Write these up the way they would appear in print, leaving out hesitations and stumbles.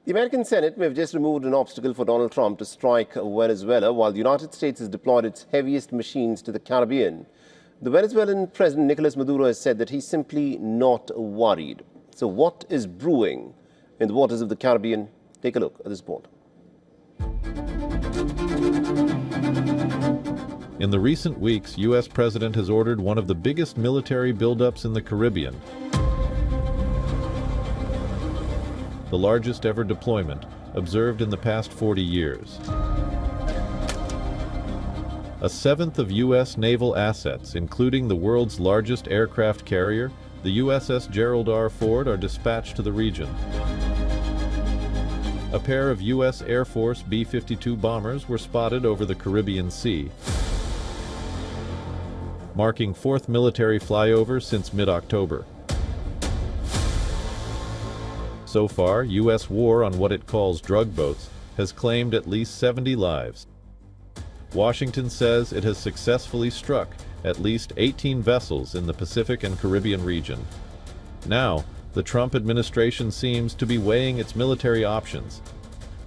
The American Senate may have just removed an obstacle for Donald Trump to strike Venezuela, while the United States has deployed its heaviest machines to the Caribbean. The Venezuelan President Nicolas Maduro has said that he's simply not worried. So what is brewing in the waters of the Caribbean? Take a look at this report. In the recent weeks, U.S. President has ordered one of the biggest military buildups in the Caribbean. The largest ever deployment observed in the past 40 years. A seventh of U.S. naval assets, including the world's largest aircraft carrier, the USS Gerald R. Ford, are dispatched to the region. A pair of U.S. Air Force B-52 bombers were spotted over the Caribbean Sea, marking fourth military flyover since mid-October. So far, U.S. war on what it calls drug boats has claimed at least 70 lives. Washington says it has successfully struck at least 18 vessels in the Pacific and Caribbean region. Now, the Trump administration seems to be weighing its military options,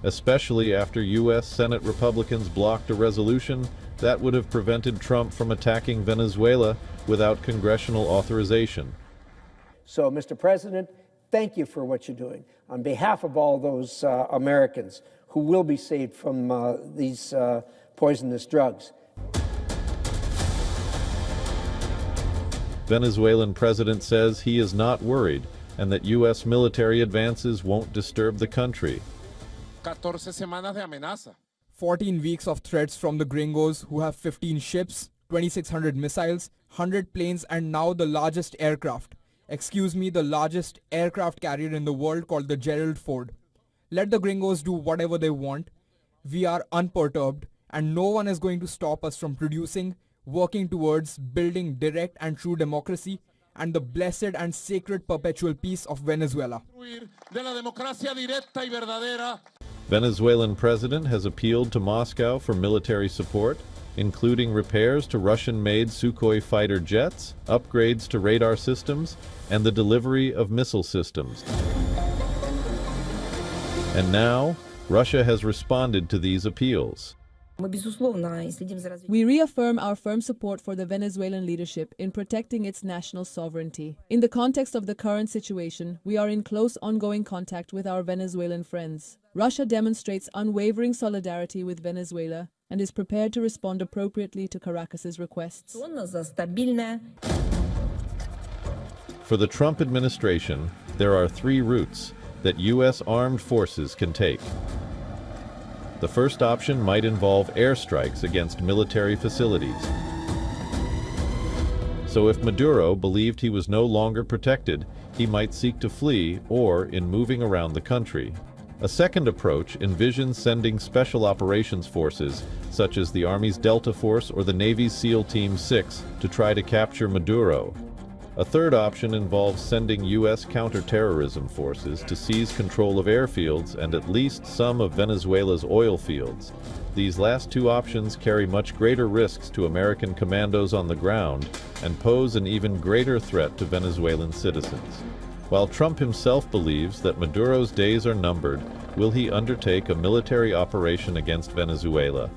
especially after U.S. Senate Republicans blocked a resolution that would have prevented Trump from attacking Venezuela without congressional authorization. So, Mr. President, thank you for what you're doing. On behalf of all those Americans who will be saved from these poisonous drugs. Venezuelan president says he is not worried and that U.S. military advances won't disturb the country. 14 weeks of threats from the gringos who have 15 ships, 2,600 missiles, 100 planes, and now the largest aircraft. Excuse me, the largest aircraft carrier in the world called the Gerald Ford. Let the gringos do whatever they want. We are unperturbed, and no one is going to stop us from producing, working towards building direct and true democracy and the blessed and sacred perpetual peace of Venezuela. Venezuelan president has appealed to Moscow for military support, including repairs to Russian-made Sukhoi fighter jets, upgrades to radar systems, and the delivery of missile systems. And now, Russia has responded to these appeals. We reaffirm our firm support for the Venezuelan leadership in protecting its national sovereignty. In the context of the current situation, we are in close ongoing contact with our Venezuelan friends. Russia demonstrates unwavering solidarity with Venezuela and is prepared to respond appropriately to Caracas's requests. For the Trump administration, there are three routes that U.S. armed forces can take. The first option might involve airstrikes against military facilities. So if Maduro believed he was no longer protected, he might seek to flee or in moving around the country. A second approach envisions sending special operations forces, such as the Army's Delta Force or the Navy's SEAL Team 6, to try to capture Maduro. A third option involves sending U.S. counterterrorism forces to seize control of airfields and at least some of Venezuela's oil fields. These last two options carry much greater risks to American commandos on the ground and pose an even greater threat to Venezuelan citizens. While Trump himself believes that Maduro's days are numbered, will he undertake a military operation against Venezuela?